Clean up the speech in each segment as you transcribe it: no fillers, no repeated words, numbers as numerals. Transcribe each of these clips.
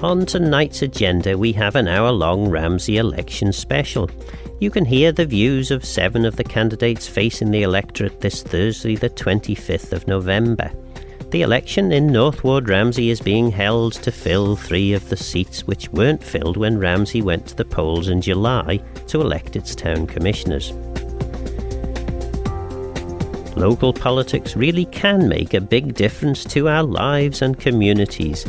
On tonight's agenda we have an hour-long Ramsey election special. You can hear the views of 7 of the candidates facing the electorate this Thursday the 25th of November. The election in North Ward Ramsey is being held to fill 3 of the seats which weren't filled when Ramsey went to the polls in July to elect its town commissioners. Local politics really can make a big difference to our lives and communities.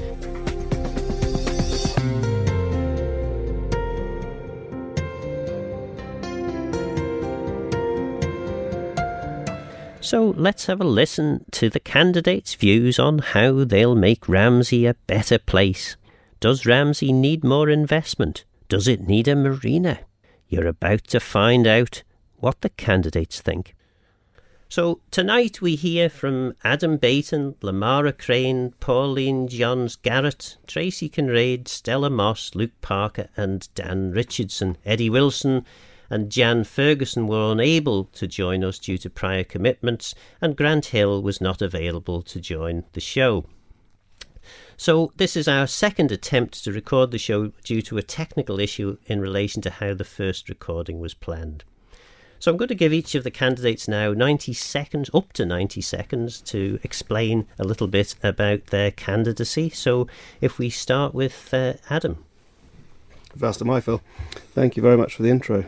So let's have a listen to the candidates' views on how they'll make Ramsey a better place. Does Ramsey need more investment? Does it need a marina? You're about to find out what the candidates think. So tonight we hear from Adam Baton, Lamara Crane, Pauline Johns-Garrett, Tracy Kinraid, Stella Moss, Luke Parker and Dan Richardson. Eddie Wilson and Jan Ferguson were unable to join us due to prior commitments, and Grant Hill was not available to join the show. So this is our second attempt to record the show due to a technical issue in relation to how the first recording was planned. So I'm going to give each of the candidates now 90 seconds, up to 90 seconds, to explain a little bit about their candidacy. So if we start with Adam. Vast am I, Phil. Thank you very much for the intro.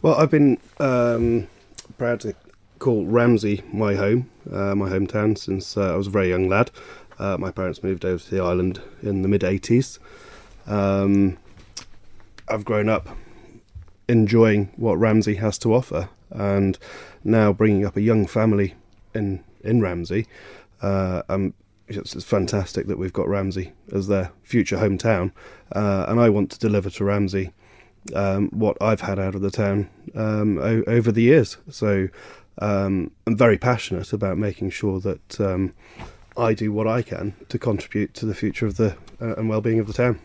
Well, I've been proud to call Ramsey my home, my hometown, since I was a very young lad. My parents moved over to the island in the mid-80s. I've grown up enjoying what Ramsey has to offer, and now bringing up a young family in Ramsey. It's fantastic that we've got Ramsey as their future hometown, and I want to deliver to Ramsey what I've had out of the town over the years. So I'm very passionate about making sure that I do what I can to contribute to the future of the and well-being of the town.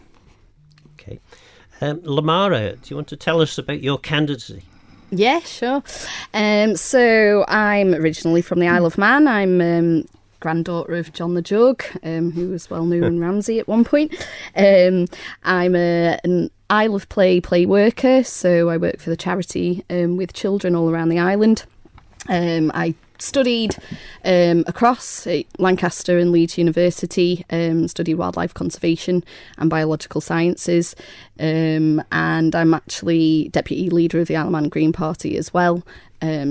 Okay. Lamara, do you want to tell us about your candidacy? Yeah, sure. So I'm originally from the Isle of Man. I'm granddaughter of John the Jug, who was well known in Ramsey at one point. I'm an Isle of Play worker, so I work for the charity with children all around the island. I studied across Lancaster and Leeds University, studied wildlife conservation and biological sciences, and I'm actually deputy leader of the Isle of Man Green Party as well.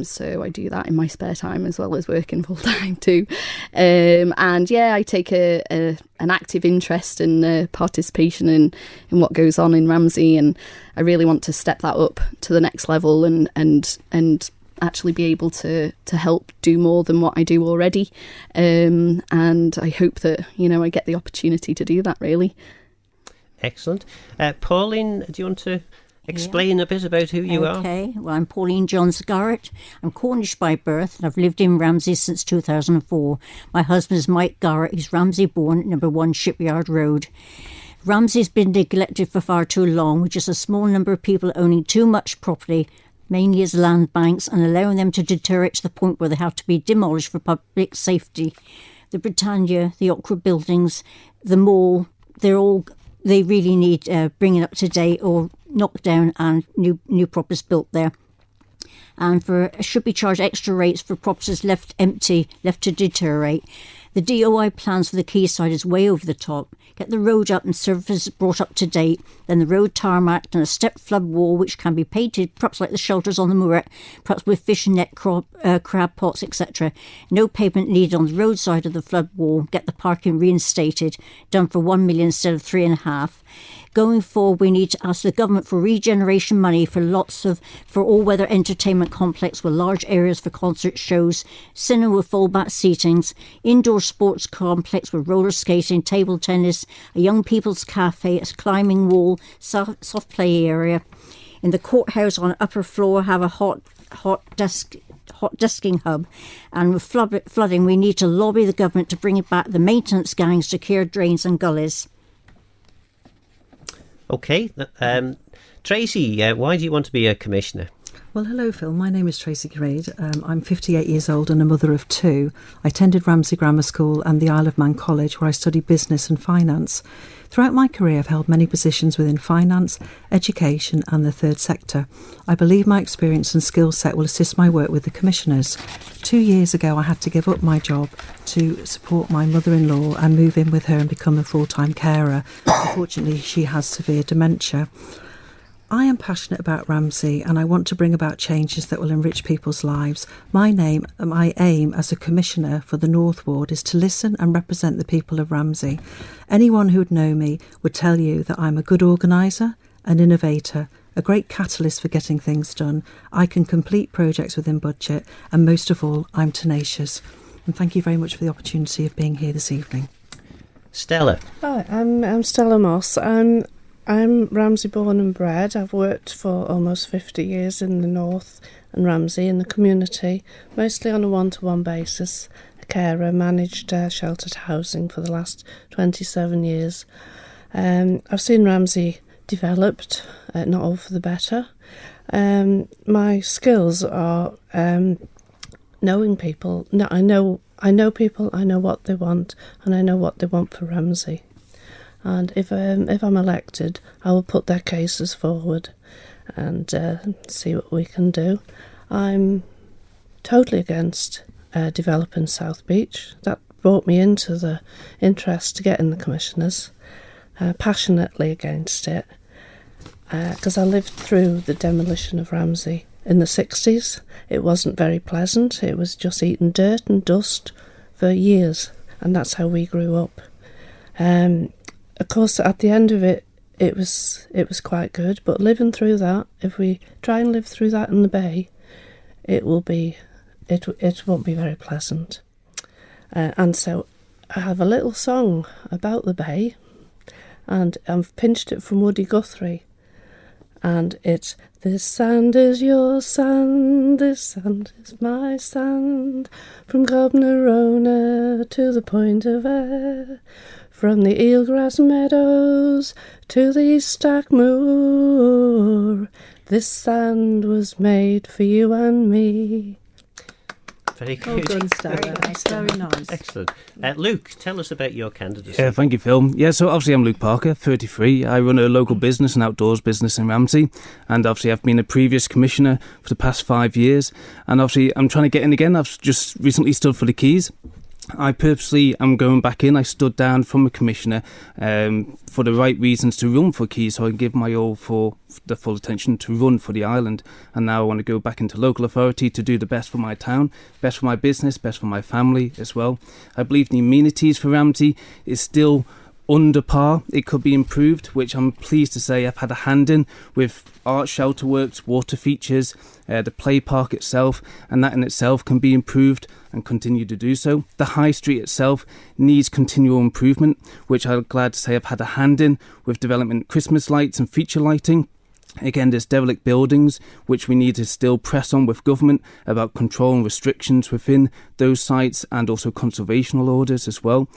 So I do that in my spare time as well as working full time too. And yeah, I take an active interest and participation in what goes on in Ramsey, and I really want to step that up to the next level and actually be able to help do more than what I do already. And I hope that, I get the opportunity to do that, really. Excellent. Pauline, do you want to explain a bit about who you are? Okay, well, I'm Pauline Johns-Garrett. I'm Cornish by birth, and I've lived in Ramsey since 2004. My husband is Mike Garrett. He's Ramsey born at number 1 Shipyard Road. Ramsey's been neglected for far too long, with just a small number of people owning too much property, mainly as land banks, and allowing them to deteriorate to the point where they have to be demolished for public safety. The Britannia, the Opera buildings, the mall, they really need bringing up to date or knocked down and new properties built there. And should be charged extra rates for properties left empty, left to deteriorate. The DOI plans for the quayside is way over the top. Get the road up and surface brought up to date, then the road tarmacked and a step flood wall which can be painted, perhaps like the shelters on the Muret, perhaps with fishing net, crab pots, etc. No pavement needed on the roadside of the flood wall. Get the parking reinstated, done for 1 million instead of 3.5. Going forward, we need to ask the government for regeneration money for all-weather entertainment complex with large areas for concert shows, cinema with full-back seatings, indoor sports complex with roller skating, table tennis, a young people's cafe, a climbing wall, soft play area. In the courthouse on upper floor, have a hot desking hub, and with flooding, we need to lobby the government to bring back the maintenance gangs, secure drains and gullies. Okay. Tracy, why do you want to be a commissioner? Well, hello, Phil. My name is Tracy Craig. I'm 58 years old and a mother of two. I attended Ramsey Grammar School and the Isle of Man College, where I studied business and finance. Throughout my career, I've held many positions within finance, education and the third sector. I believe my experience and skill set will assist my work with the commissioners. 2 years ago, I had to give up my job to support my mother-in-law and move in with her and become a full-time carer. Unfortunately, she has severe dementia. I am passionate about Ramsey and I want to bring about changes that will enrich people's lives. My aim as a commissioner for the North Ward is to listen and represent the people of Ramsey. Anyone who would know me would tell you that I'm a good organiser, an innovator, a great catalyst for getting things done. I can complete projects within budget and most of all, I'm tenacious. And thank you very much for the opportunity of being here this evening. Stella. Hi, I'm Stella Moss. I'm Ramsey born and bred. I've worked for almost 50 years in the North and Ramsey in the community, mostly on a one-to-one basis. A carer, managed sheltered housing for the last 27 years. I've seen Ramsey developed, not all for the better. My skills are knowing people. No, I know people, I know what they want, and I know what they want for Ramsey. And if I'm elected, I will put their cases forward and see what we can do. I'm totally against developing South Beach. That brought me into the interest to get in the commissioners. Passionately against it, because I lived through the demolition of Ramsey in the 60s. It wasn't very pleasant. It was just eating dirt and dust for years, and that's how we grew up. Of course, at the end of it, it was quite good. But living through that, if we try and live through that in the Bay, it won't be very pleasant. And so, I have a little song about the Bay, and I've pinched it from Woody Guthrie, and it's "This sand is your sand, this sand is my sand, from Cobnerona to the Point of Ayr, from the eelgrass meadows to the Stack Moor, this sand was made for you and me." Very good. Well done, Stella. Very nice. Excellent. Luke, tell us about your candidacy. Yeah, thank you, Phil. Yeah, so obviously I'm Luke Parker, 33. I run a local business, an outdoors business in Ramsey, and obviously I've been a previous commissioner for the past 5 years, and obviously I'm trying to get in again. I've just recently stood for the keys. I purposely am going back in. I stood down from a commissioner for the right reasons to run for keys, so I can give my all for the full attention to run for the island. And now I want to go back into local authority to do the best for my town, best for my business, best for my family as well. I believe the amenities for Ramsey is still under par. It could be improved, which I'm pleased to say I've had a hand in with art shelter works, water features, the play park itself, and that in itself can be improved and continue to do so. The high street itself needs continual improvement, which I'm glad to say I've had a hand in with development Christmas lights and feature lighting. Again, there's derelict buildings which we need to still press on with government about control and restrictions within those sites, and also conservational orders as well.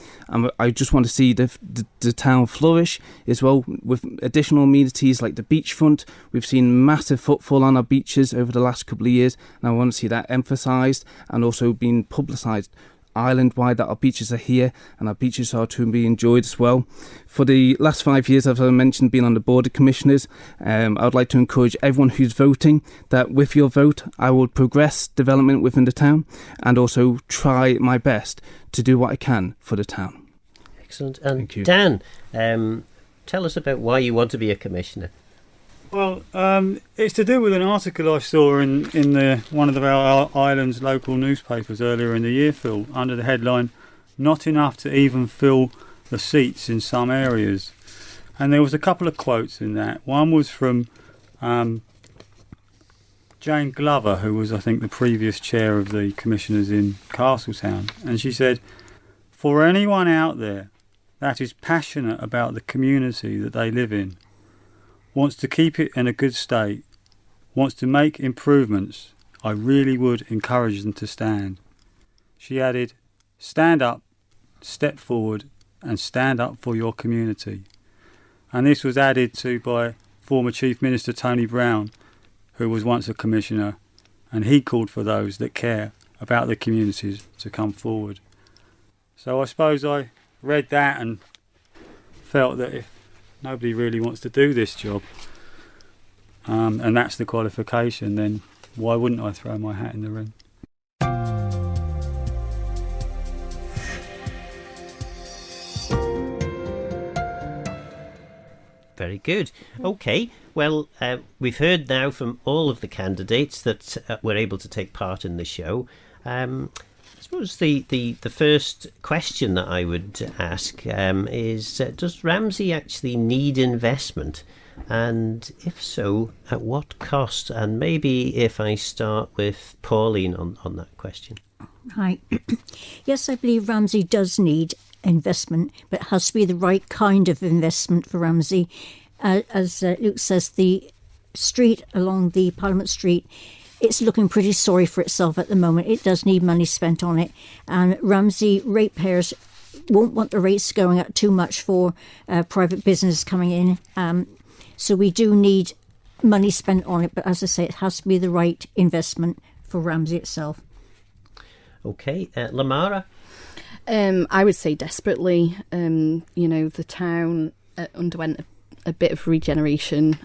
I just want to see the town flourish as well with additional amenities like the beachfront. We've seen massive footfall on our beaches over the last couple of years, and I want to see that emphasised and also being publicised island-wide, that our beaches are here and our beaches are to be enjoyed as well. For the last 5 years, as I mentioned, being on the board of commissioners, I would like to encourage everyone who's voting that with your vote I will progress development within the town and also try my best to do what I can for the town. Excellent. And Thank you. Dan, tell us about why you want to be a commissioner. Well, it's to do with an article I saw in one of our island's local newspapers earlier in the year, Phil, under the headline, "Not enough to even fill the seats in some areas." And there was a couple of quotes in that. One was from Jane Glover, who was, I think, the previous chair of the commissioners in Castletown. And she said, "For anyone out there that is passionate about the community that they live in, wants to keep it in a good state, wants to make improvements, I really would encourage them to stand." She added, "Stand up, step forward and stand up for your community." And this was added to by former Chief Minister Tony Brown, who was once a commissioner, and he called for those that care about the communities to come forward. So I suppose I read that and felt that if nobody really wants to do this job, and that's the qualification, then why wouldn't I throw my hat in the ring? Very good. Okay, well, we've heard now from all of the candidates that were able to take part in the show. I suppose the first question that I would ask is, does Ramsey actually need investment? And if so, at what cost? And maybe if I start with Pauline on that question. Right. Yes, I believe Ramsey does need investment, but it has to be the right kind of investment for Ramsey. As Luke says, the street along the Parliament Street, it's looking pretty sorry for itself at the moment. It does need money spent on it, and Ramsey ratepayers won't want the rates going up too much for private business coming in. So we do need money spent on it, but as I say, it has to be the right investment for Ramsey itself. Okay, Lamara? I would say desperately. The town underwent a bit of regeneration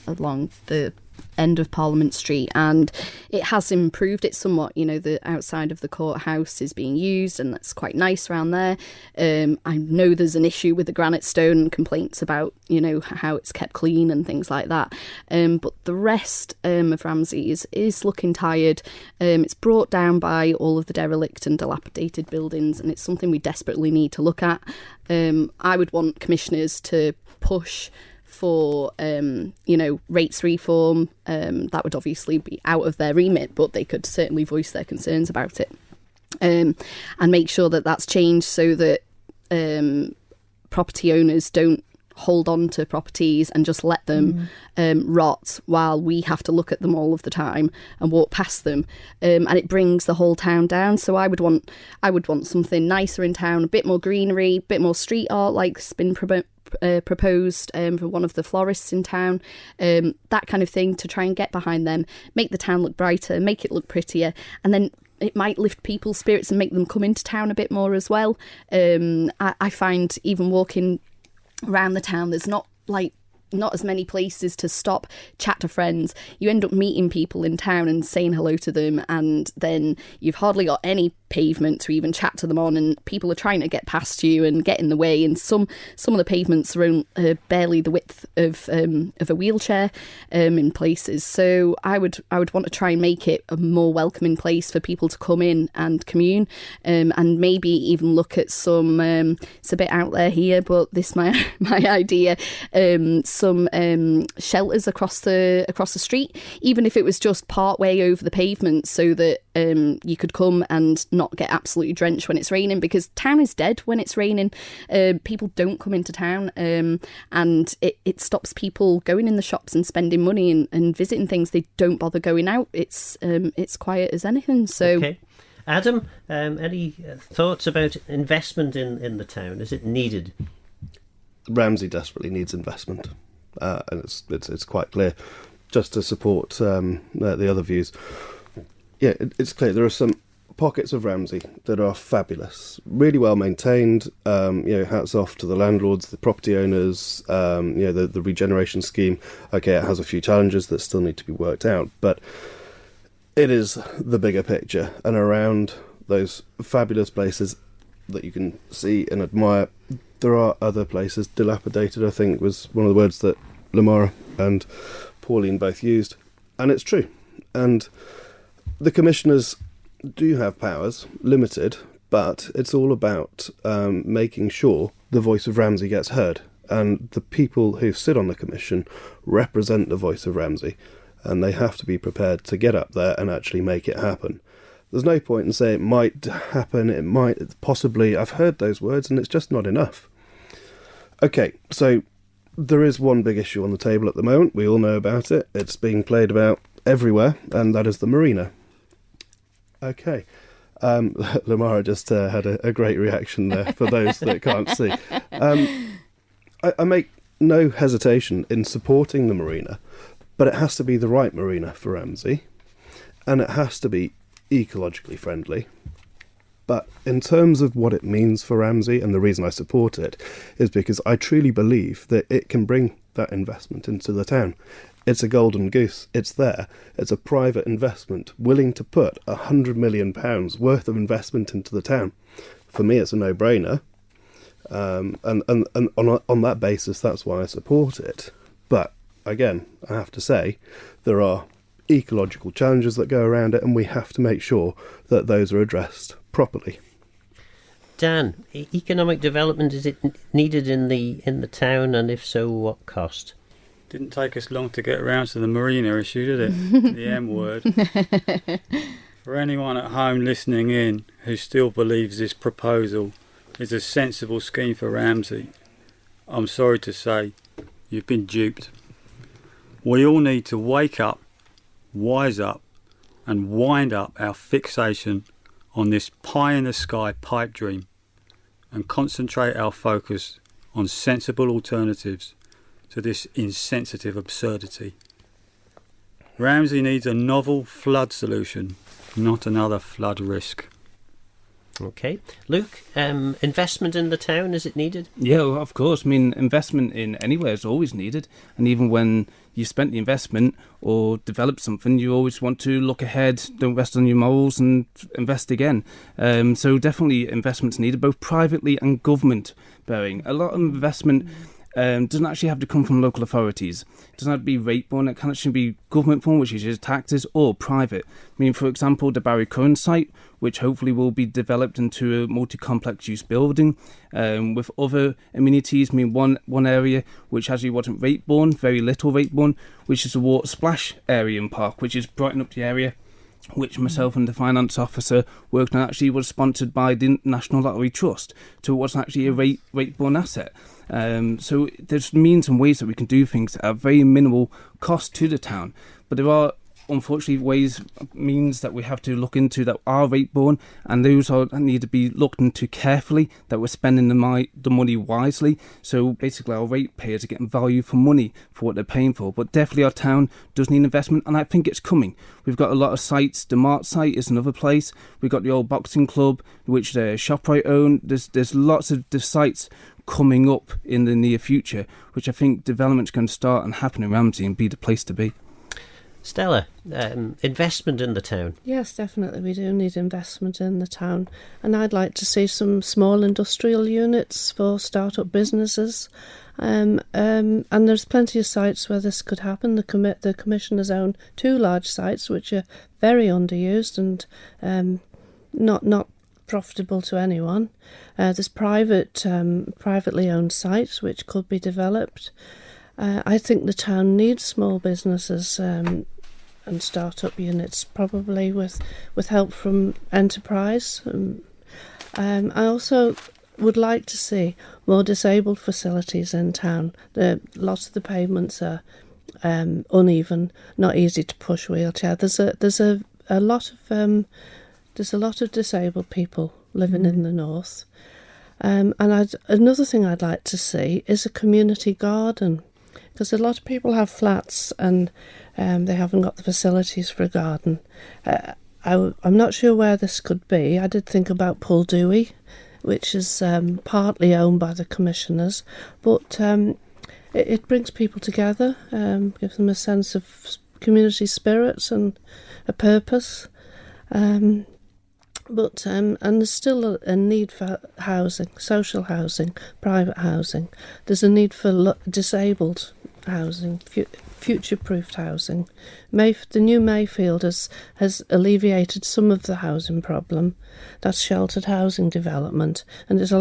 along the end of Parliament Street, and it has improved it somewhat. The outside of the courthouse is being used, and that's quite nice around there. I know there's an issue with the granite stone and complaints about how it's kept clean and things like that, but the rest of Ramsey is looking tired. It's brought down by all of the derelict and dilapidated buildings, and it's something we desperately need to look at. I would want commissioners to push for rates reform. That would obviously be out of their remit, but they could certainly voice their concerns about it, and make sure that that's changed so that property owners don't hold on to properties and just let them rot while we have to look at them all of the time and walk past them, and it brings the whole town down. So I would want something nicer in town, a bit more greenery, a bit more street art like's been proposed for one of the florists in town, that kind of thing, to try and get behind them, make the town look brighter, make it look prettier, and then it might lift people's spirits and make them come into town a bit more as well. I find even walking around the town, there's not as many places to stop, chat to friends. You end up meeting people in town and saying hello to them, and then you've hardly got any pavement to even chat to them on, and people are trying to get past you and get in the way, and some of the pavements are barely the width of a wheelchair in places. So I would want to try and make it a more welcoming place for people to come in and commune, and maybe even look at some it's a bit out there here, but this is my idea, some shelters across the street, even if it was just part way over the pavement, so that you could come and not get absolutely drenched when it's raining, because town is dead when it's raining. People don't come into town, and it stops people going in the shops and spending money and visiting things. They don't bother going out. It's quiet as anything. So okay. Adam, any thoughts about investment in the town? Is it needed? Ramsey desperately needs investment, and it's quite clear. Just to support the other views, it's clear there are some pockets of Ramsey that are fabulous, really well maintained. Hats off to the landlords, the property owners. The regeneration scheme. Okay, it has a few challenges that still need to be worked out, but it is the bigger picture, and around those fabulous places that you can see and admire, there are other places. Dilapidated, I think, was one of the words that Lamara and Pauline both used, and it's true. And the commissioners do have powers, limited, but it's all about making sure the voice of Ramsey gets heard, and the people who sit on the commission represent the voice of Ramsey, and they have to be prepared to get up there and actually make it happen. There's no point in saying it might happen, it might, possibly. I've heard those words, and it's just not enough. Okay, so there is one big issue on the table at the moment. We all know about it. It's being played about everywhere, and that is the marina. Okay. Lamara just had a great reaction there for those that can't see. I make no hesitation in supporting the marina, But it has to be the right marina for Ramsey, and it has to be ecologically friendly. But in terms of what it means for Ramsey, and the reason I support it, is because I truly believe that it can bring that investment into the town. It's a golden goose. It's there. It's a private investment willing to put £100 million worth of investment into the town. For me, it's a no-brainer. And on that basis, that's why I support it. But again, I have to say, there are ecological challenges that go around it, and we have to make sure that those are addressed properly. Dan, economic development, is it needed in the town, and if so, what cost? Didn't take us long to get around to the marina issue, did it? The M word. For anyone at home listening in who still believes this proposal is a sensible scheme for Ramsey, I'm sorry to say, you've been duped. We all need to wake up, wise up, and wind up our fixation on this pie-in-the-sky pipe dream and concentrate our focus on sensible alternatives to this insensitive absurdity. Ramsey needs a novel flood solution, not another flood risk. Okay. Luke, investment in the town, is it needed? Yeah, well, of course. I mean, investment in anywhere is always needed. And even when you spent the investment or developed something, you always want to look ahead, don't rest on your morals, and invest again. So definitely investment's needed, both privately and government bearing. A lot of investment doesn't actually have to come from local authorities. It doesn't have to be rate-borne. It can actually be government form, which is just taxes, or private. I mean, for example, the Barry Curran site, which hopefully will be developed into a multi-complex use building with other amenities. I mean, one area which actually wasn't rate-borne, very little rate-borne, which is the water splash area in Park, which is brighten up the area, which myself and the finance officer worked on, actually was sponsored by the National Lottery Trust, so it wasn't actually a rate-borne asset. So there's means and ways that we can do things at a very minimal cost to the town, but there are unfortunately means that we have to look into that are rate-borne, and those need to be looked into carefully, that we're spending the money wisely. So basically our ratepayers are getting value for money for what they're paying for. But definitely our town does need investment, and I think it's coming. We've got a lot of sites. The Mart site is another place. We've got the old boxing club, which the ShopRite own. There's lots of the sites coming up in the near future, which I think development's going to start and happen in Ramsey and be the place to be. Stella, investment in the town. Yes, definitely. We do need investment in the town. And I'd like to see some small industrial units for start-up businesses. And there's plenty of sites where this could happen. The Commissioners own 2 large sites which are very underused and not profitable to anyone. There's privately owned sites which could be developed. I think the town needs small businesses and start-up units, probably with help from enterprise. I also would like to see more disabled facilities in town. Lots of the pavements are uneven, not easy to push wheelchair. There's a lot of disabled people living in the north. And another thing I'd like to see is a community garden, because a lot of people have flats and they haven't got the facilities for a garden. I'm not sure where this could be. I did think about Puldewey, which is partly owned by the Commissioners, but it brings people together, gives them a sense of community spirits and a purpose. And there's still a need for housing, social housing, private housing. There's a need for disabled housing, future-proofed housing. The new Mayfield has alleviated some of the housing problem. That's sheltered housing development, and it's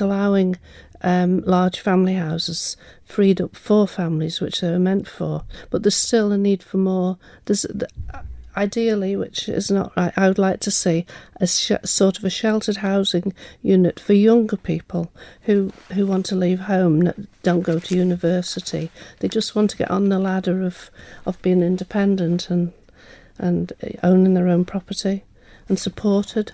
allowing large family houses freed up for families, which they were meant for. But there's still a need for more. Ideally, which is not right, I would like to see a sort of a sheltered housing unit for younger people who want to leave home, don't go to university. They just want to get on the ladder of being independent and owning their own property and supported.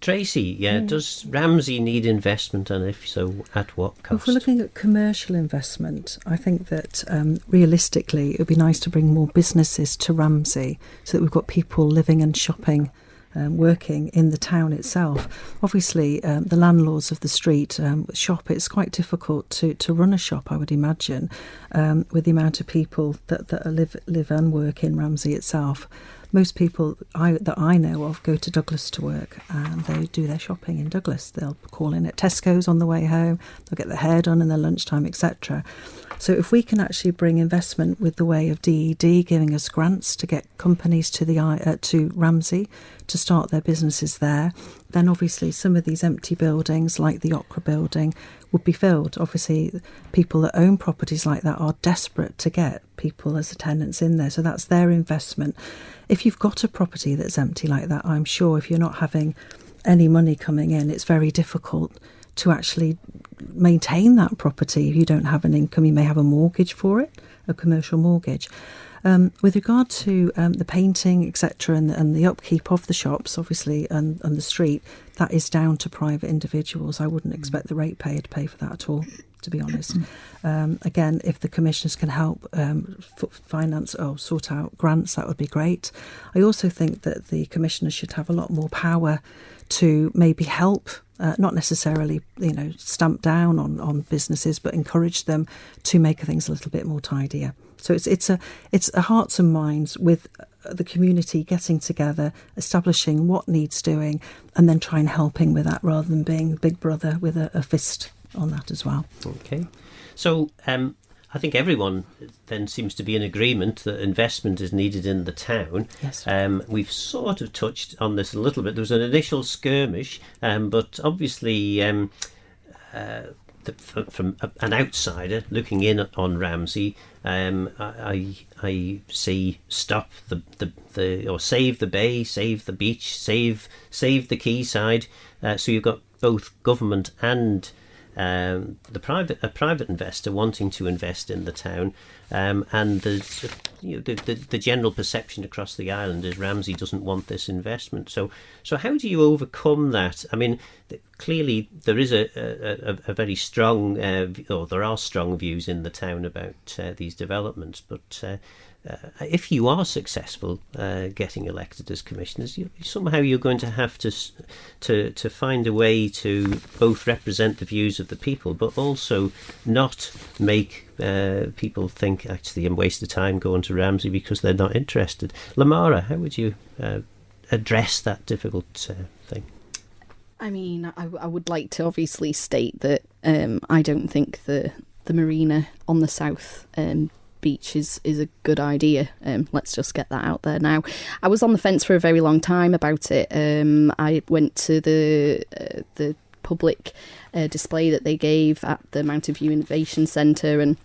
Tracy, does Ramsey need investment, and if so, at what cost? If we're looking at commercial investment, I think that realistically it would be nice to bring more businesses to Ramsey so that we've got people living and shopping, working in the town itself. Obviously, the landlords of the street shop, it's quite difficult to run a shop, I would imagine, with the amount of people that live and work in Ramsey itself. Most people that I know of go to Douglas to work, and they do their shopping in Douglas. They'll call in at Tesco's on the way home, they'll get their hair done in their lunchtime, etc. So if we can actually bring investment with the way of DED giving us grants to get companies to Ramsey to start their businesses there, then obviously some of these empty buildings like the Opera building would be filled. Obviously people that own properties like that are desperate to get people as tenants in there, so that's their investment. If you've got a property that's empty like that, I'm sure if you're not having any money coming in, it's very difficult to actually maintain that property. If you don't have an income, you may have a mortgage for it, a commercial mortgage. With regard to the painting, etc., and the upkeep of the shops, obviously, and the street, that is down to private individuals. I wouldn't expect the ratepayer to pay for that at all, to be honest. Again, if the commissioners can help finance or sort out grants, that would be great. I also think that the commissioners should have a lot more power to maybe help, not necessarily, stamp down on businesses, but encourage them to make things a little bit more tidier. So it's a hearts and minds with the community getting together, establishing what needs doing, and then trying helping with that rather than being Big Brother with a fist on that as well. Okay. So I think everyone then seems to be in agreement that investment is needed in the town. Yes. We've sort of touched on this a little bit. There was an initial skirmish, but obviously from an outsider looking in on Ramsey, I see stop the or save the bay, save the beach, save the quayside. So you've got both government and a private investor wanting to invest in the town, and there's the general perception across the island is Ramsey doesn't want this investment. So how do you overcome that? I mean, clearly there is a very strong, or there are strong views in the town about these developments, but if you are successful getting elected as commissioners, somehow you're going to have to find a way to both represent the views of the people, but also not make people think actually I'm wasting time going to Ramsey because they're not interested. Lamara, how would you address that difficult thing? I mean, I would like to obviously state that I don't think the marina on the south beach is a good idea. Let's just get that out there now. I was on the fence for a very long time about it. I went to the public display that they gave at the Mountain View Innovation Centre, and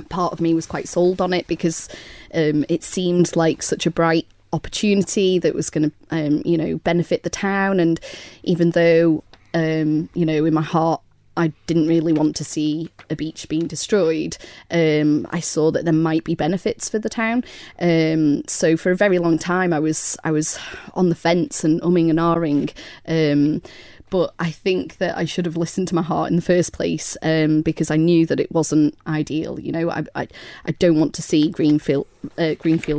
part of me was quite sold on it because it seemed like such a bright opportunity that was going to benefit the town. And even though in my heart I didn't really want to see a beach being destroyed, I saw that there might be benefits for the town. So for a very long time I was on the fence and umming and ahhing. But I think that I should have listened to my heart in the first place, because I knew that it wasn't ideal. I don't want to see greenfield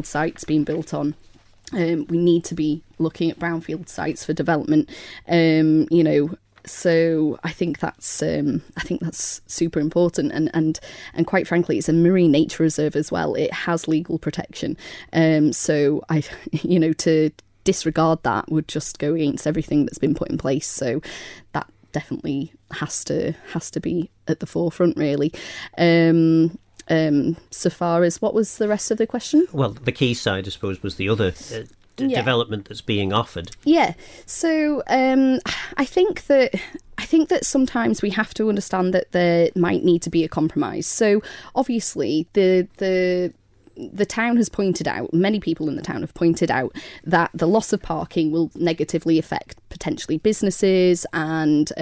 sites being built on. We need to be looking at brownfield sites for development. So I think that's super important, and quite frankly, it's a marine nature reserve as well. It has legal protection. So to disregard that would just go against everything that's been put in place. So that definitely has to be at the forefront, really. So far as what was the rest of the question? Well, the quayside, I suppose, was the other development that's being offered. Yeah. So I think that sometimes we have to understand that there might need to be a compromise. So obviously the town has pointed out, many people in the town have pointed out, that the loss of parking will negatively affect potentially businesses and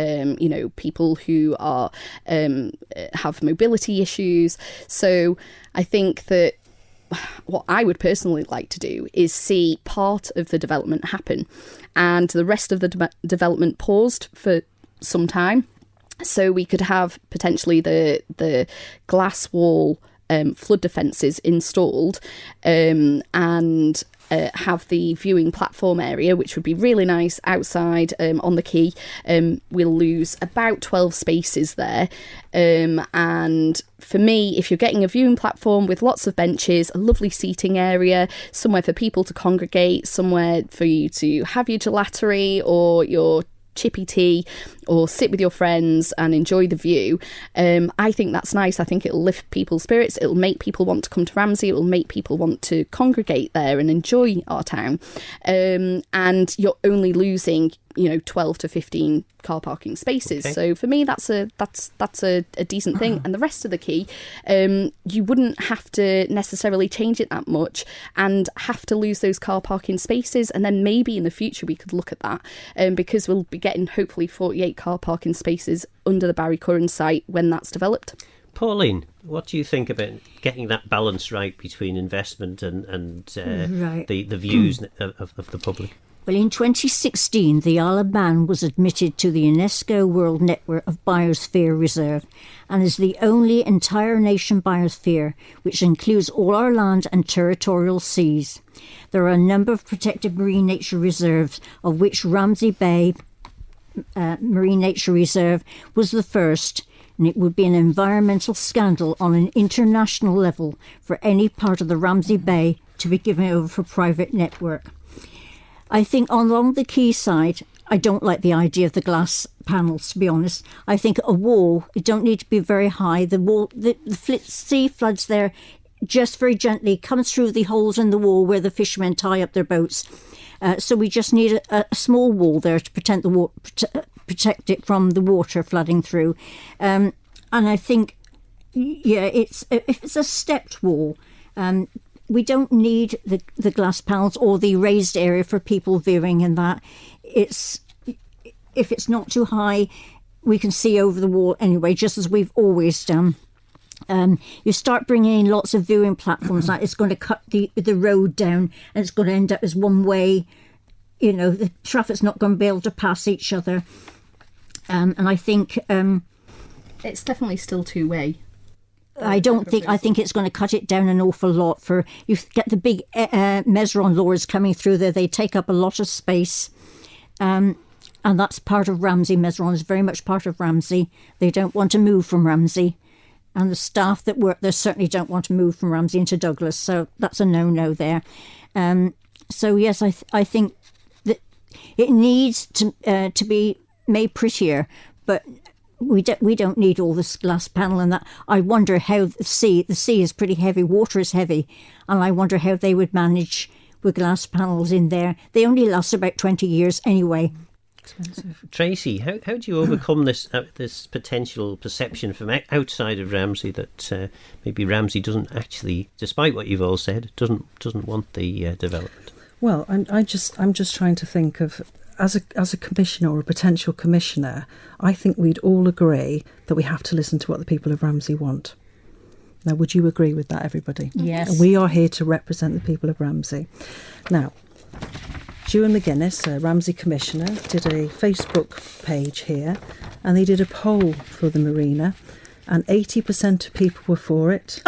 people who are have mobility issues. So I think that what I would personally like to do is see part of the development happen and the rest of the development paused for some time. So we could have potentially the glass wall flood defences installed and have the viewing platform area, which would be really nice outside on the quay. We'll lose about 12 spaces there. And for me, if you're getting a viewing platform with lots of benches, a lovely seating area, somewhere for people to congregate, somewhere for you to have your gelaterie or your chippy tea or sit with your friends and enjoy the view, I think that's nice. I think it'll lift people's spirits, it'll make people want to come to Ramsey, it'll make people want to congregate there and enjoy our town, and you're only losing 12 to 15 car parking spaces. Okay. So for me, that's a decent thing. And the rest of the quay, you wouldn't have to necessarily change it that much and have to lose those car parking spaces. And then maybe in the future we could look at that, because we'll be getting hopefully 48 car parking spaces under the Barry Curran site when that's developed. Pauline, what do you think about getting that balance right between investment and Right. the views of the public? Well, in 2016, the Isle of Man was admitted to the UNESCO World Network of Biosphere Reserve and is the only entire nation biosphere which includes all our land and territorial seas. There are a number of protected marine nature reserves, of which Ramsey Bay Marine Nature Reserve was the first, and it would be an environmental scandal on an international level for any part of the Ramsey Bay to be given over for private network. I think along the quayside, I don't like the idea of the glass panels, to be honest. I think a wall, it don't need to be very high. The wall, the sea floods there just very gently, comes through the holes in the wall where the fishermen tie up their boats. So we just need a small wall there to protect it from the water flooding through. And I think, if it's a stepped wall, we don't need the glass panels or the raised area for people viewing and that. If it's not too high, we can see over the wall anyway, just as we've always done. You start bringing in lots of viewing platforms, like it's going to cut the road down and it's going to end up as one way. The traffic's not going to be able to pass each other. And I think It's definitely still two-way. I think it's going to cut it down an awful lot. For you get the big Mesron lorries coming through there, they take up a lot of space, and that's part of Ramsey. Mesron is very much part of Ramsey. They don't want to move from Ramsey, and the staff that work there certainly don't want to move from Ramsey into Douglas. So that's a no there. So yes, I think that it needs to be made prettier, but we don't need all this glass panel and that. I wonder how the sea is pretty heavy, water is heavy, and I wonder how they would manage with glass panels in there. They only last about 20 years anyway. Expensive. Tracy, how do you overcome this potential perception from outside of Ramsey that maybe Ramsey doesn't actually, despite what you've all said, doesn't want the development? Well, I'm just trying to think of, as a commissioner or a potential commissioner, I think we'd all agree that we have to listen to what the people of Ramsey want. Now, would you agree with that, everybody? Yes. We are here to represent the people of Ramsey. Now, Ewan McGuinness, a Ramsey commissioner, did a Facebook page here, and they did a poll for the marina, and 80% of people were for it,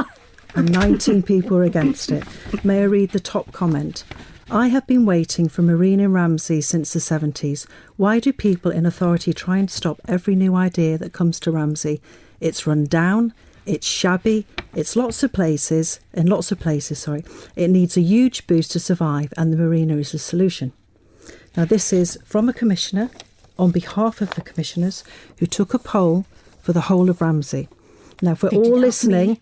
and 19 people were against it. May I read the top comment? I have been waiting for marina in Ramsey since the 70s. Why do people in authority try and stop every new idea that comes to Ramsey? It's run down, it's shabby, it's in lots of places, it needs a huge boost to survive, and the marina is the solution. Now, this is from a commissioner on behalf of the commissioners who took a poll for the whole of Ramsey. Now, if they're all listening,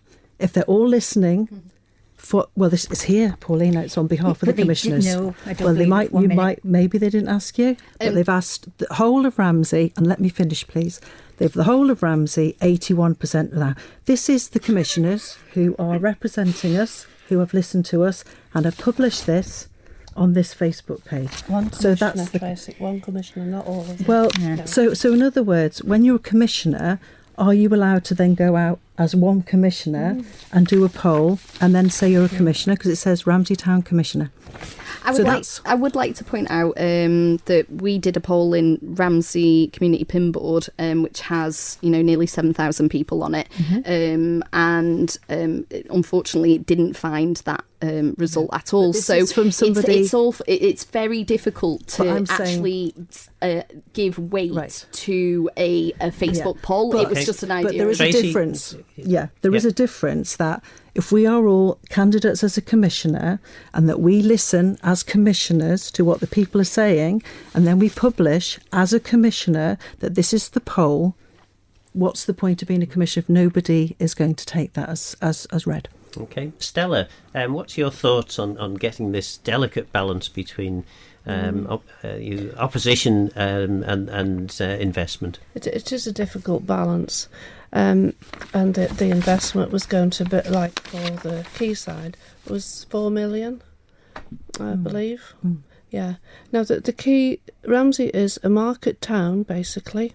this is here, Paulina. It's on behalf of the commissioners. No, I don't. Maybe they didn't ask you, but they've asked the whole of Ramsey. And let me finish, please. They've the whole of Ramsey, 81% now. This is the commissioners who are representing us, who have listened to us, and have published this on this Facebook page. One commissioner, not all of them. Well, so in other words, when you're a commissioner, are you allowed to then go out as one commissioner and do a poll and then say you're a commissioner, because it says Ramsey Town Commissioner. I would like to point out that we did a poll in Ramsey Community Pin Board, which has nearly 7,000 people on it, and unfortunately it didn't find that result at all. This so is from somebody... it's very difficult to actually give weight to a Facebook poll. It was just an idea. But there is a difference. Yeah, there is a difference that if we are all candidates as a commissioner and that we listen as commissioners to what the people are saying, and then we publish as a commissioner that this is the poll, what's the point of being a commissioner if nobody is going to take that as read? Okay. Stella, what's your thoughts on getting this delicate balance between opposition and investment? It is a difficult balance. And the investment was going to be, like for the quayside, was 4 million, I believe. Yeah. Now, the key, Ramsey is a market town, basically,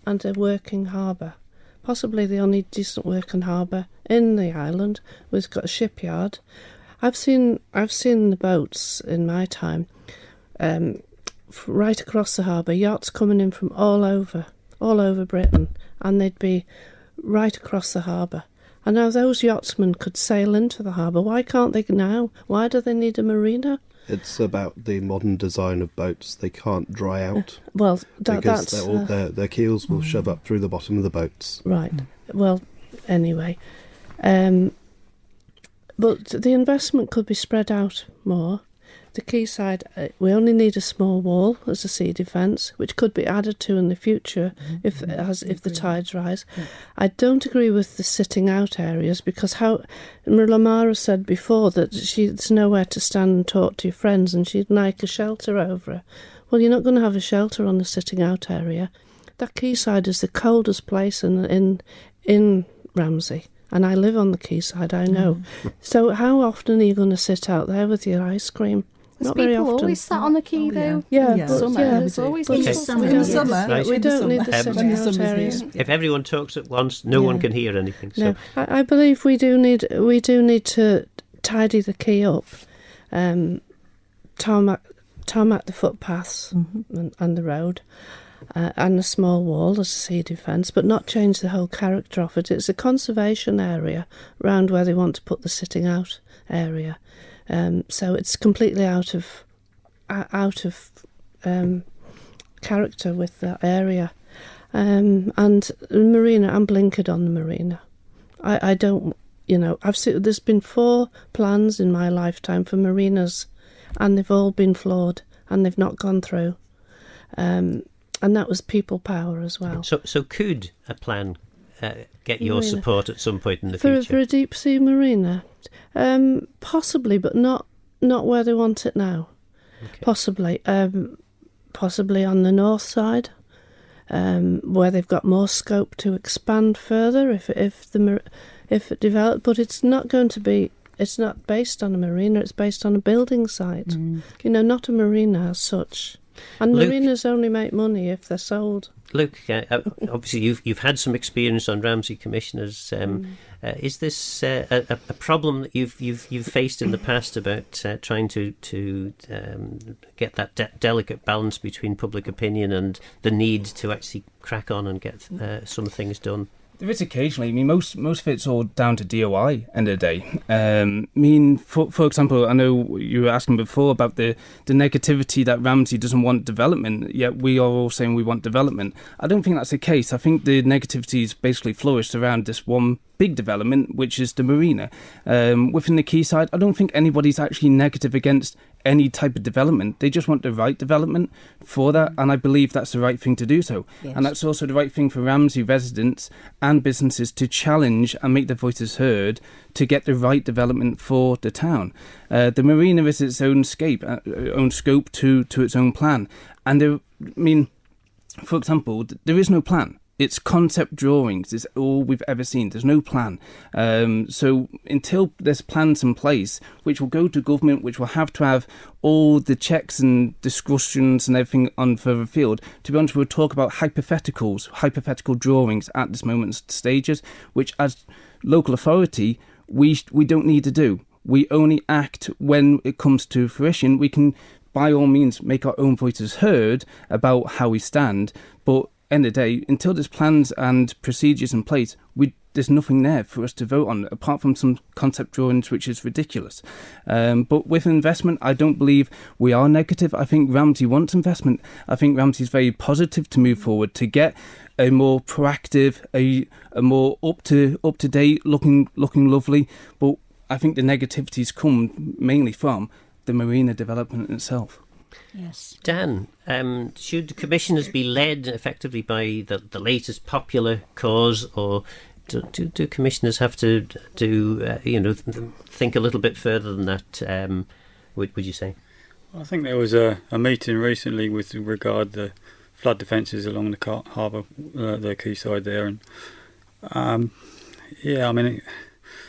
and a working harbour. Possibly the only decent working harbour in the island. We've got a shipyard. I've seen the boats in my time, right across the harbour, yachts coming in from all over Britain, and they'd be right across the harbour. And now those yachtsmen could sail into the harbour. Why can't they now? Why do they need a marina? It's about the modern design of boats. They can't dry out. Because their keels will shove up through the bottom of the boats. Right. Well, anyway. But the investment could be spread out more. The quayside, we only need a small wall as a sea defence, which could be added to in the future if the tides rise. Yeah. I don't agree with the sitting out areas, because how Lamara said before that there's nowhere to stand and talk to your friends, and she'd like a shelter over her. Well, you're not going to have a shelter on the sitting out area. That quayside is the coldest place in Ramsey. And I live on the quayside, I know. So how often are you going to sit out there with your ice cream? Not very often. Always sat on the quay, though. There's always in people. the summer, we don't need the sitting out areas. If everyone talks at once, no one can hear anything. So. No, I believe we do need to tidy the quay up, tarmac the footpaths and the road. And a small wall as a sea defence, but not change the whole character of it. It's a conservation area round where they want to put the sitting out area, so it's completely out of character with that area. And the marina, I'm blinkered on the marina. I don't, I've seen there's been 4 plans in my lifetime for marinas, and they've all been flawed and they've not gone through. And that was people power as well. So could a plan get your support at some point in the future? For a deep sea marina? Possibly, but not where they want it now. Okay. Possibly on the north side, where they've got more scope to expand further if it developed. But it's not going to be. It's not based on a marina. It's based on a building site. Not a marina as such. And Luke, marinas only make money if they're sold. Luke, obviously you've had some experience on Ramsey commissioners. Is this a problem that you've faced in the past about trying to get that delicate balance between public opinion and the need to actually crack on and get some things done? There is occasionally. I mean, most of it's all down to DOI end of the day. For example, I know you were asking before about the negativity that Ramsey doesn't want development, yet we are all saying we want development. I don't think that's the case. I think the negativity is basically flourished around this one big development, which is the marina. Within the quayside, I don't think anybody's actually negative against any type of development. They just want the right development for that, and I believe that's the right thing to do so. Yes. And that's also the right thing for Ramsey residents and businesses to challenge and make their voices heard to get the right development for the town. The marina is its own scope to its own plan. And for example, there is no plan. It's concept drawings. It's all we've ever seen. There's no plan. So until there's plans in place, which will go to government, which will have to have all the checks and discussions and everything on further field, to be honest, we'll talk about hypothetical drawings at this moment stages, which, as local authority, we don't need to do. We only act when it comes to fruition. We can, by all means, make our own voices heard about how we stand, but end of the day, until there's plans and procedures in place, there's nothing there for us to vote on, apart from some concept drawings, which is ridiculous. But with investment, I don't believe we are negative. I think Ramsey wants investment. I think Ramsey's very positive to move forward, to get a more proactive, a more up to date, looking lovely. But I think the negativities come mainly from the marina development itself. Yes. Dan, should commissioners be led effectively by the latest popular cause, or do commissioners have to think a little bit further than that? Would you say? I think there was a meeting recently with regard to flood defences along the harbour, the quayside there, and it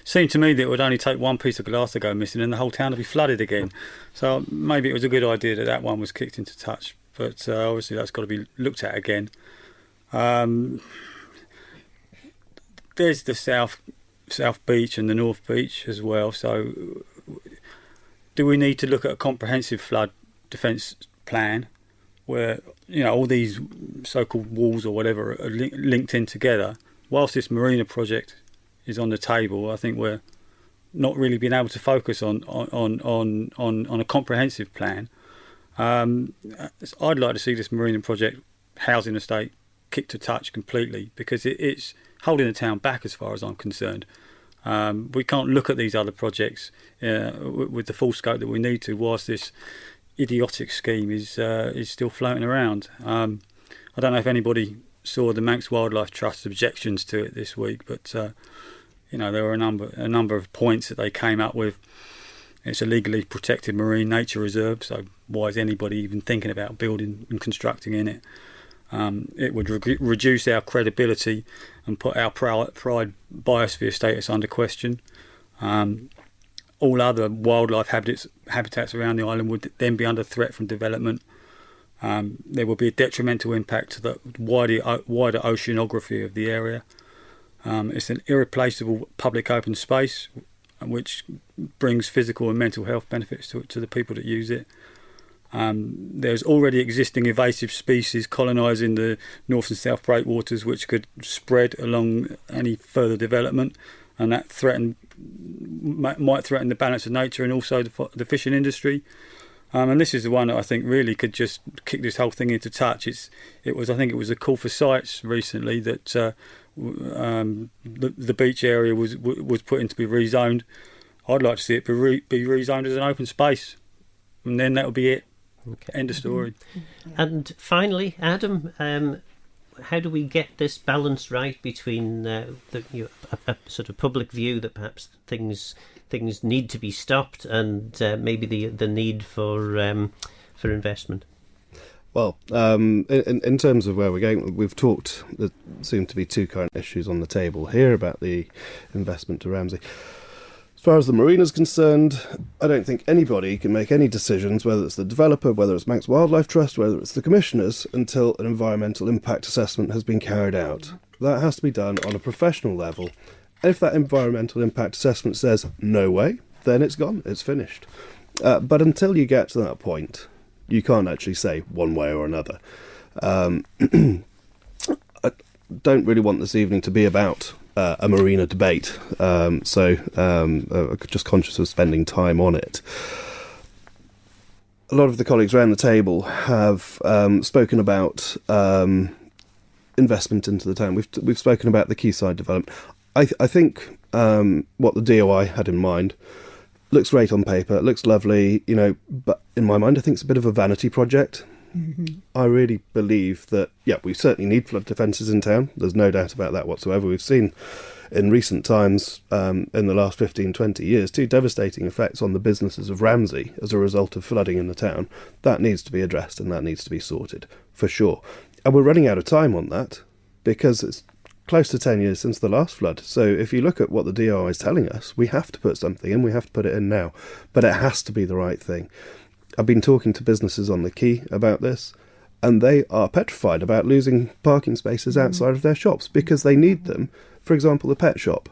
seemed to me that it would only take one piece of glass to go missing and the whole town would be flooded again. So maybe it was a good idea that one was kicked into touch, but obviously that's got to be looked at again. There's the South Beach and the North Beach as well, so do we need to look at a comprehensive flood defence plan where all these so-called walls or whatever are linked in together? Whilst this marina project is on the table, I think we're not really being able to focus on a comprehensive plan. I'd like to see this marina project housing estate kicked to touch completely, because it's holding the town back as far as I'm concerned. We can't look at these other projects with the full scope that we need to, whilst this idiotic scheme is still floating around. I don't know if anybody saw the Manx Wildlife Trust's objections to it this week, but there were a number of points that they came up with. It's a legally protected marine nature reserve, so why is anybody even thinking about building and constructing in it? It would reduce our credibility and put our pride biosphere status under question. All other wildlife habitats around the island would then be under threat from development. There will be a detrimental impact to the wider oceanography of the area. It's an irreplaceable public open space which brings physical and mental health benefits to the people that use it. There's already existing invasive species colonising the north and south breakwaters, which could spread along any further development, and that might threaten the balance of nature and also the fishing industry. And this is the one that I think really could just kick this whole thing into touch. It was a call for sites recently that the beach area was put in to be rezoned. I'd like to see it be rezoned as an open space, and then that would be it. Okay. End of story. And finally, Adam, how do we get this balance right between a sort of public view that perhaps things need to be stopped and maybe the need for investment? Well, in terms of where we're going, we've talked, there seem to be two current issues on the table here about the investment to Ramsey. As far as the marina is concerned, I don't think anybody can make any decisions, whether it's the developer, whether it's Manx Wildlife Trust, whether it's the commissioners, until an environmental impact assessment has been carried out. That has to be done on a professional level. And if that environmental impact assessment says no way, then it's gone, it's finished. But until you get to that point, you can't actually say one way or another. I don't really want this evening to be about a marina debate, so just conscious of spending time on it. A lot of the colleagues around the table have spoken about investment into the town. We've spoken about the quayside development. I think what the DOI had in mind looks great on paper, it looks lovely, but in my mind I think it's a bit of a vanity project. Mm-hmm. I really believe that, we certainly need flood defences in town. There's no doubt about that whatsoever. We've seen in recent times, in the last 15, 20 years, two devastating effects on the businesses of Ramsey as a result of flooding in the town. That needs to be addressed and that needs to be sorted, for sure. And we're running out of time on that because it's close to 10 years since the last flood. So if you look at what the DOI is telling us, we have to put something in, we have to put it in now. But it has to be the right thing. I've been talking to businesses on the quay about this, and they are petrified about losing parking spaces outside of their shops because they need them. For example, the pet shop.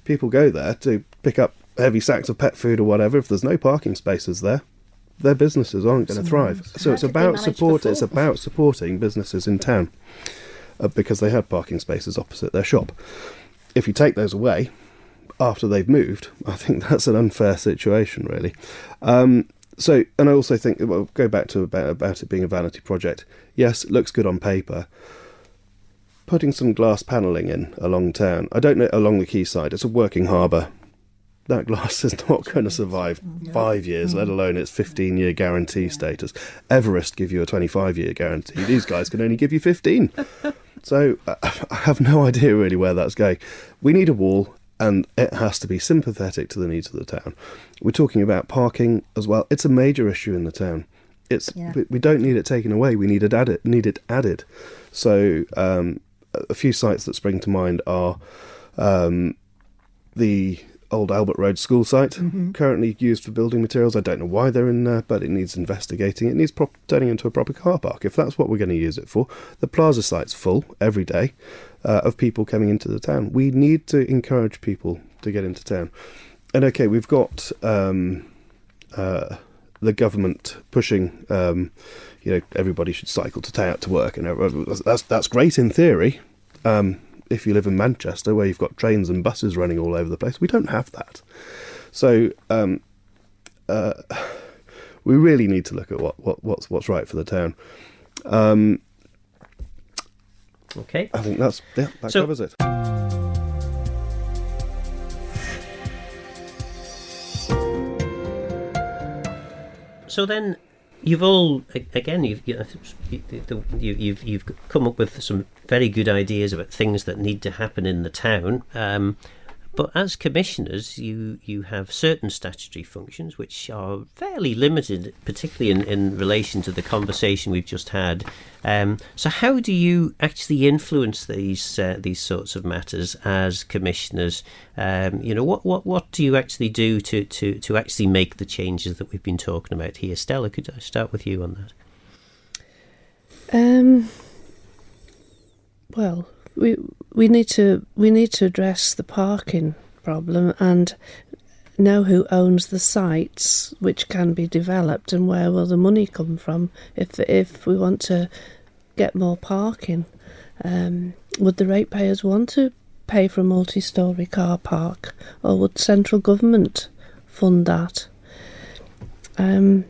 People go there to pick up heavy sacks of pet food or whatever. If there's no parking spaces there, their businesses aren't going to thrive. So it's about supporting businesses in town because they had parking spaces opposite their shop. If you take those away after they've moved, I think that's an unfair situation, really. So, and I also think, well, go back to about it being a vanity project. Yes, it looks good on paper. Putting some glass panelling in along town, I don't know, along the quayside, it's a working harbour. That glass is not going to survive 5 years, let alone its 15-year guarantee status. Everest give you a 25-year guarantee. These guys can only give you 15. So I have no idea really where that's going. We need a wall, and it has to be sympathetic to the needs of the town. We're talking about parking as well. It's a major issue in the town. We don't need it taken away. We need it added. So a few sites that spring to mind are the old Albert Road school site, currently used for building materials. I don't know why they're in there, but it needs investigating. It needs turning into a proper car park, if that's what we're going to use it for. The plaza site's full every day of people coming into the town. We need to encourage people to get into town. And okay, we've got the government pushing, everybody should cycle to work, and that's great in theory. If you live in Manchester, where you've got trains and buses running all over the place, we don't have that. So we really need to look at what's right for the town. Okay, I think that covers it. So then, you've come up with some very good ideas about things that need to happen in the town. But as commissioners, you have certain statutory functions which are fairly limited, particularly in relation to the conversation we've just had. So how do you actually influence these sorts of matters as commissioners? What do you actually do to actually make the changes that we've been talking about here? Stella, could I start with you on that? Well, we need to address the parking problem and know who owns the sites which can be developed and where will the money come from if we want to get more parking. Would the ratepayers want to pay for a multi-storey car park, or would central government fund that? And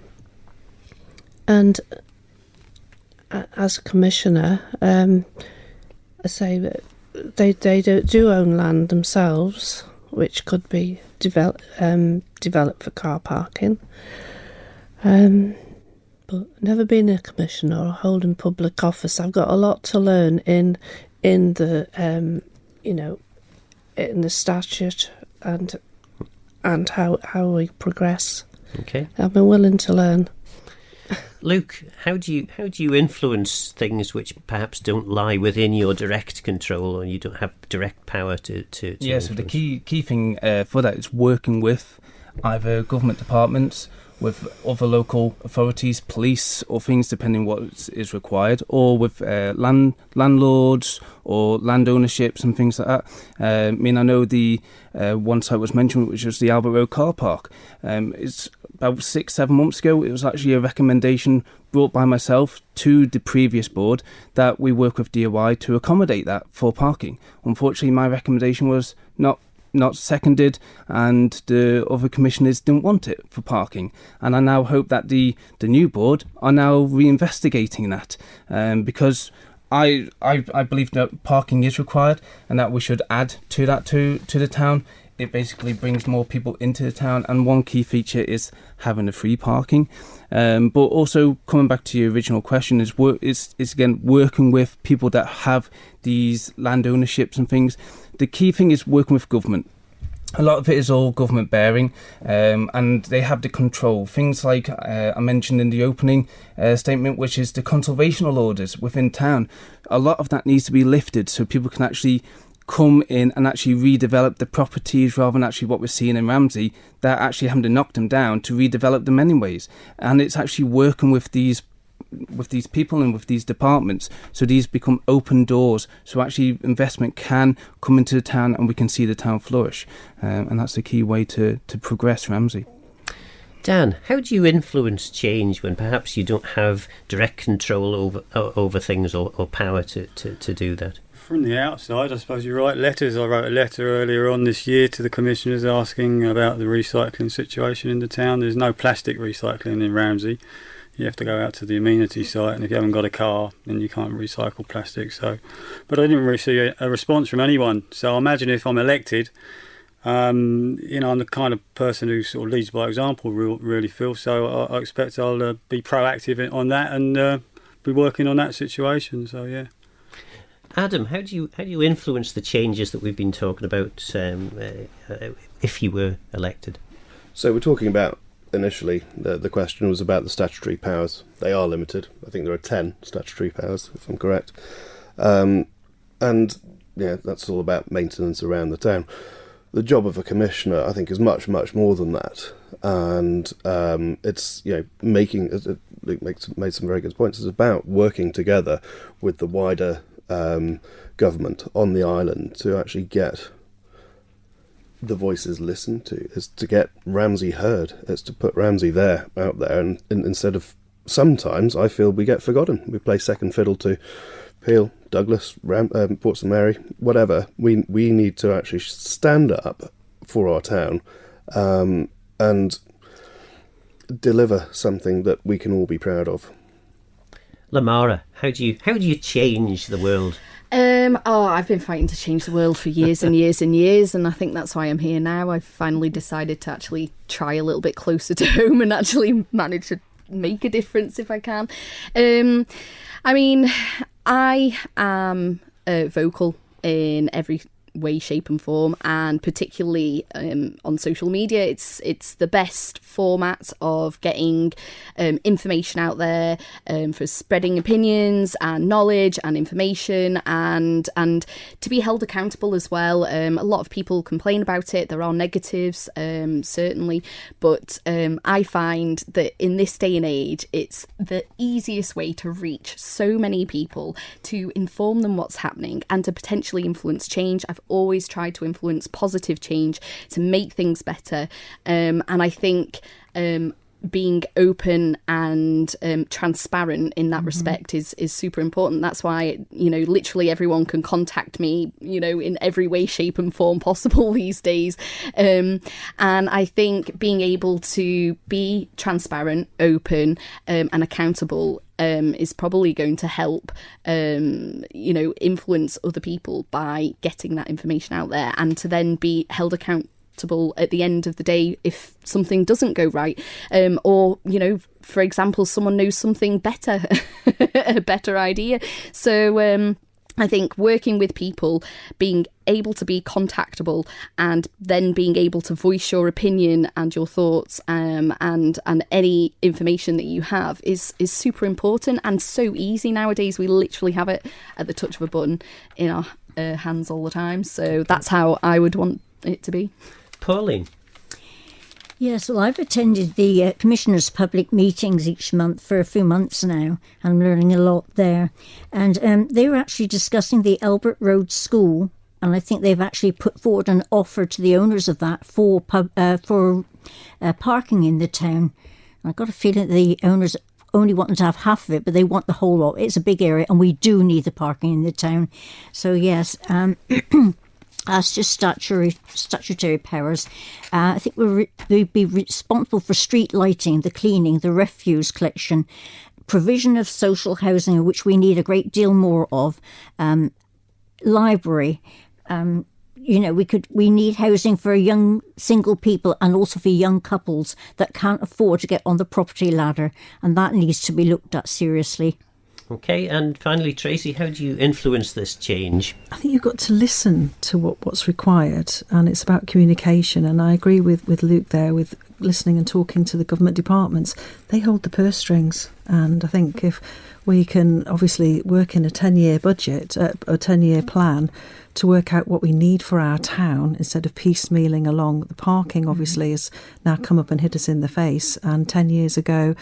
as a commissioner, I say that they do own land themselves, which could be developed for car parking. But never been a commissioner or holding public office. I've got a lot to learn in the in the statute and how we progress. Okay, I've been willing to learn. Luke, how do you influence things which perhaps don't lie within your direct control, or you don't have direct power to influence? So the key thing for that is working with either government departments, with other local authorities, police, or things depending what is required, or with landlords or land ownerships and things like that. I know the one site was mentioned, which was the Albert Road car park. It's about 6-7 months ago. It was actually a recommendation brought by myself to the previous board that we work with DOI to accommodate that for parking. Unfortunately, my recommendation was not seconded, and the other commissioners didn't want it for parking. And I now hope that the new board are now reinvestigating that, because I believe that parking is required and that we should add to that to the town. It basically brings more people into the town, and one key feature is having a free parking. But also, coming back to your original question, is again working with people that have these land ownerships and things. The key thing is working with government. A lot of it is all government bearing, and they have the control. Things like I mentioned in the opening statement, which is the conservational orders within town. A lot of that needs to be lifted so people can actually come in and actually redevelop the properties, rather than actually what we're seeing in Ramsey, they're actually having to knock them down to redevelop them anyways. And it's actually working with these with these people and with these departments, so these become open doors, so actually investment can come into the town and we can see the town flourish, and that's the key way to progress Ramsey. Dan, how do you influence change when perhaps you don't have direct control over things or power to do that? From the outside, I suppose you write letters. I wrote a letter earlier on this year to the commissioners asking about the recycling situation in the town. There's no plastic recycling in Ramsey. You have to go out to the amenity site, and if you haven't got a car, then you can't recycle plastic. But I didn't really see a response from anyone. So I imagine if I'm elected, I'm the kind of person who sort of leads by example, really, Phil. So I expect I'll be proactive on that and be working on that situation. So yeah. Adam, how do you influence the changes that we've been talking about if you were elected? So we're talking about, initially, the question was about the statutory powers. They are limited. I think there are 10 statutory powers, if I'm correct. And yeah, that's all about maintenance around the town. The job of a commissioner, I think, is much, much more than that. And it's, Luke made some very good points. It's about working together with the wider government on the island to actually get the voices listened to. It's to get Ramsey heard. It's to put Ramsey out there, and instead of, sometimes I feel we get forgotten. We play second fiddle to Peel, Douglas, Portsmouth Mary, whatever. We need to actually stand up for our town and deliver something that we can all be proud of. Lamara, how do you change the world? I've been fighting to change the world for years and years and years, and I think that's why I'm here now. I've finally decided to actually try a little bit closer to home and actually manage to make a difference if I can. I am vocal in every way, shape and form, and particularly on social media. It's the best format of getting information out there, for spreading opinions and knowledge and information, and to be held accountable as well. A lot of people complain about it. There are negatives, certainly, but I find that in this day and age, it's the easiest way to reach so many people, to inform them what's happening and to potentially influence change. I've always tried to influence positive change to make things better, and I think being open and transparent in that respect is super important. That's why, literally everyone can contact me, in every way, shape and form possible these days. And I think being able to be transparent, open, and accountable is probably going to help, influence other people by getting that information out there, and to then be held accountable at the end of the day if something doesn't go right, or for example, someone knows something better, a better idea. So I think working with people, being able to be contactable, and then being able to voice your opinion and your thoughts, and any information that you have is super important and so easy nowadays. We literally have it at the touch of a button in our hands all the time. So that's how I would want it to be. Pauline? Yes, well, I've attended the Commissioners' public meetings each month for a few months now. I'm learning a lot there. And they were actually discussing the Albert Road School, and I think they've actually put forward an offer to the owners of that for parking in the town. I've got a feeling the owners only want to have half of it, but they want the whole lot. It's a big area, and we do need the parking in the town. So, yes, as just statutory powers, I think we'd be responsible for street lighting, the cleaning, the refuse collection, provision of social housing, which we need a great deal more of, library. We need housing for young single people and also for young couples that can't afford to get on the property ladder, and that needs to be looked at seriously. Okay, and finally, Tracy, how do you influence this change? I think you've got to listen to what's required, and it's about communication. And I agree with Luke there with listening and talking to the government departments, they hold the purse strings. And I think if we can obviously work in a 10-year budget, a 10-year plan, to work out what we need for our town instead of piecemealing along. The parking obviously has now come up and hit us in the face, and 10 years ago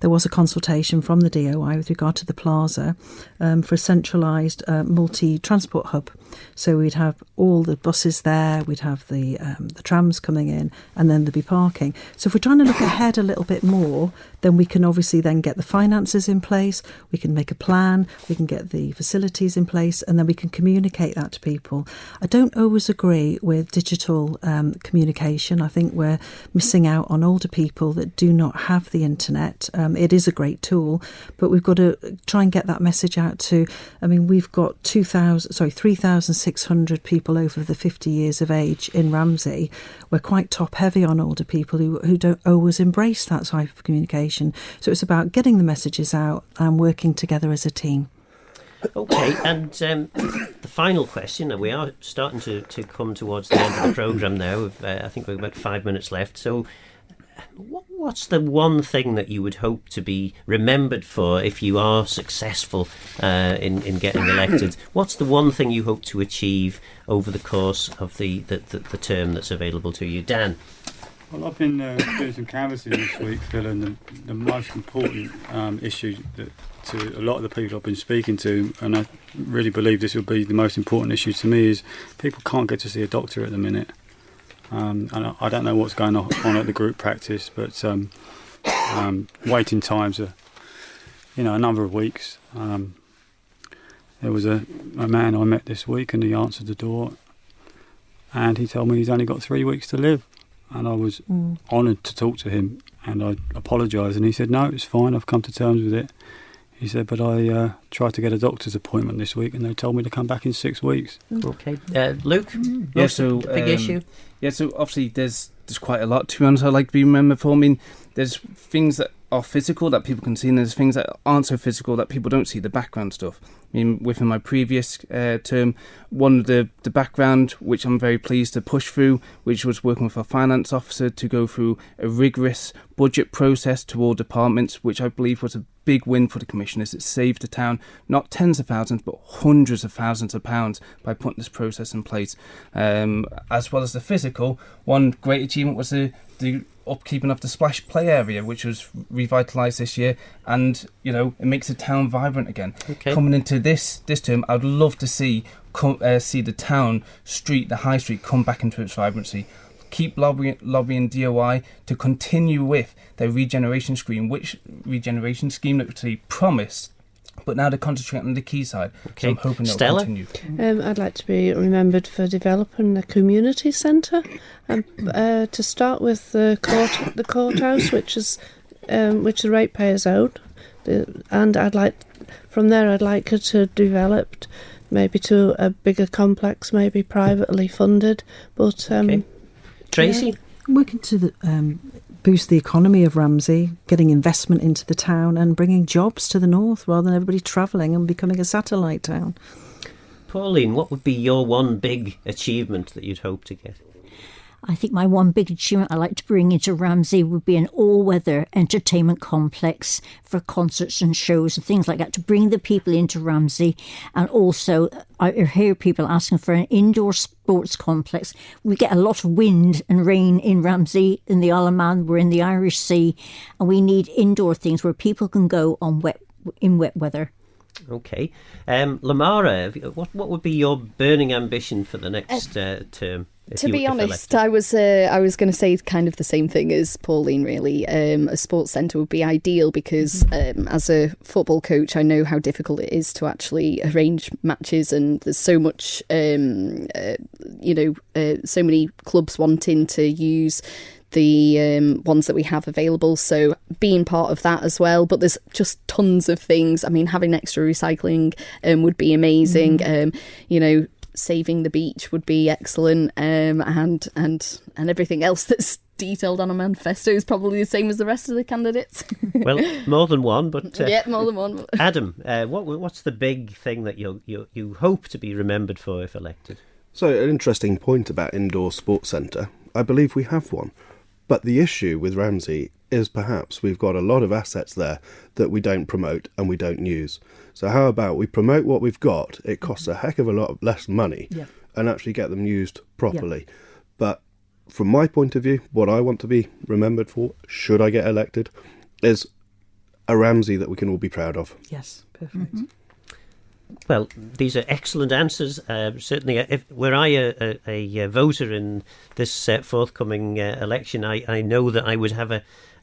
there was a consultation from the DOI with regard to the plaza for a centralised multi-transport hub. So we'd have all the buses there, we'd have the trams coming in, and then there'd be parking. So if we're trying to look ahead a little bit more, then we can obviously then get the finances in place, we can make a plan, we can get the facilities in place, and then we can communicate that to people. I don't always agree with digital communication. I think we're missing out on older people that do not have the internet. It is a great tool, but we've got to try and get that message out to, I mean, we've got 3,600 people over the 50 years of age in Ramsey. We're quite top heavy on older people who don't always embrace that type of communication. So it's about getting the messages out and working together as a team. Okay, and the final question, and we are starting to come towards the end of the programme now. I think we've got 5 minutes left. So what's the one thing that you would hope to be remembered for if you are successful in getting elected? What's the one thing you hope to achieve over the course of the term that's available to you? Dan? Well, I've been doing some canvassing this week, Phil, and the most important issue that to a lot of the people I've been speaking to, and I really believe this will be the most important issue to me, is people can't get to see a doctor at the minute. And I don't know what's going on at the group practice, but waiting times are, a number of weeks. There was a man I met this week, and he answered the door, and he told me he's only got 3 weeks to live. And I was honoured to talk to him, and I apologised, and he said, no, it's fine, I've come to terms with it. He said, but I tried to get a doctor's appointment this week, and they told me to come back in 6 weeks. Okay. Luke? Yeah, so big issue? Yeah, so obviously there's quite a lot, to be honest, I'd like to be remembered for. I mean, there's things that are physical that people can see, and there's things that aren't so physical that people don't see, the background stuff. I mean, within my previous term, one of the background, which I'm very pleased to push through, which was working with our finance officer to go through a rigorous budget process to all departments, which I believe was a big win for the commissioners. It saved the town not tens of thousands, but hundreds of thousands of pounds by putting this process in place. As well as the physical, one great achievement was the upkeeping of the splash play area, which was revitalised this year, and it makes the town vibrant again. Okay. Coming into this term, I'd love to see the town street, the high street, come back into its vibrancy. Keep lobbying DOI to continue with their regeneration scheme, which they promised, but now they're concentrating on the quayside. Okay. So I'm hoping Stella? they'll continue. I'd like to be remembered for developing the community centre, to start with the courthouse, which the ratepayers own, and I'd like it to develop maybe to a bigger complex, maybe privately funded, but okay. Tracy? Yeah. Working to boost the economy of Ramsey, getting investment into the town and bringing jobs to the north rather than everybody travelling and becoming a satellite town. Pauline, what would be your one big achievement that you'd hope to get? I think my one big achievement I'd like to bring into Ramsey would be an all-weather entertainment complex for concerts and shows and things like that, to bring the people into Ramsey. And also, I hear people asking for an indoor sports complex. We get a lot of wind and rain in Ramsey, in the Isle of Man, we're in the Irish Sea, and we need indoor things where people can go in wet weather. Okay. Lamara, what would be your burning ambition for the next term? To be honest, I was going to say kind of the same thing as Pauline, really. A sports centre would be ideal because as a football coach, I know how difficult it is to actually arrange matches, and there's so much, so many clubs wanting to use the ones that we have available, so being part of that as well. But there's just tons of things. I mean, having extra recycling would be amazing. Saving the beach would be excellent, and everything else that's detailed on a manifesto is probably the same as the rest of the candidates. Well, more than one, but yeah, more than one. Adam, what's the big thing that you hope to be remembered for if elected? So, an interesting point about indoor sports centre. I believe we have one. But the issue with Ramsey is perhaps we've got a lot of assets there that we don't promote and we don't use. So how about we promote what we've got? It costs a heck of a lot less money and actually get them used properly. But from my point of view, what I want to be remembered for, should I get elected, is a Ramsey that we can all be proud of. Yes, perfect. Well, these are excellent answers. Certainly, were I a voter in this forthcoming election, I know that I would have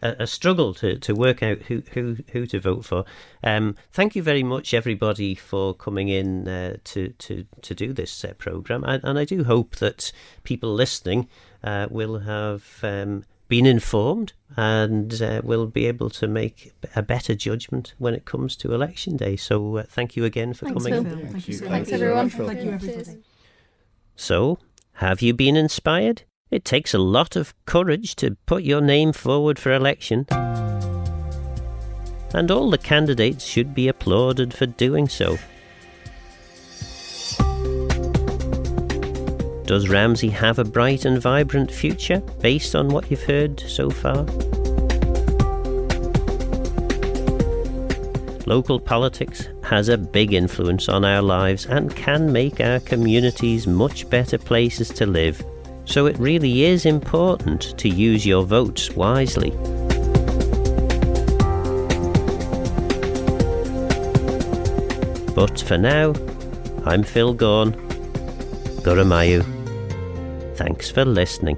a struggle to work out who to vote for. Thank you very much, everybody, for coming in to do this programme. And I do hope that people listening will have been informed and will be able to make a better judgment when it comes to election day. So thank you again for coming. Phil. Thank you so much. Thanks, everyone. Thank you, everybody. So, have you been inspired? It takes a lot of courage to put your name forward for election. And all the candidates should be applauded for doing so. Does Ramsey have a bright and vibrant future based on what you've heard so far? Local politics has a big influence on our lives and can make our communities much better places to live. So it really is important to use your votes wisely. But for now, I'm Phil Gaughan. Guramayu. Thanks for listening.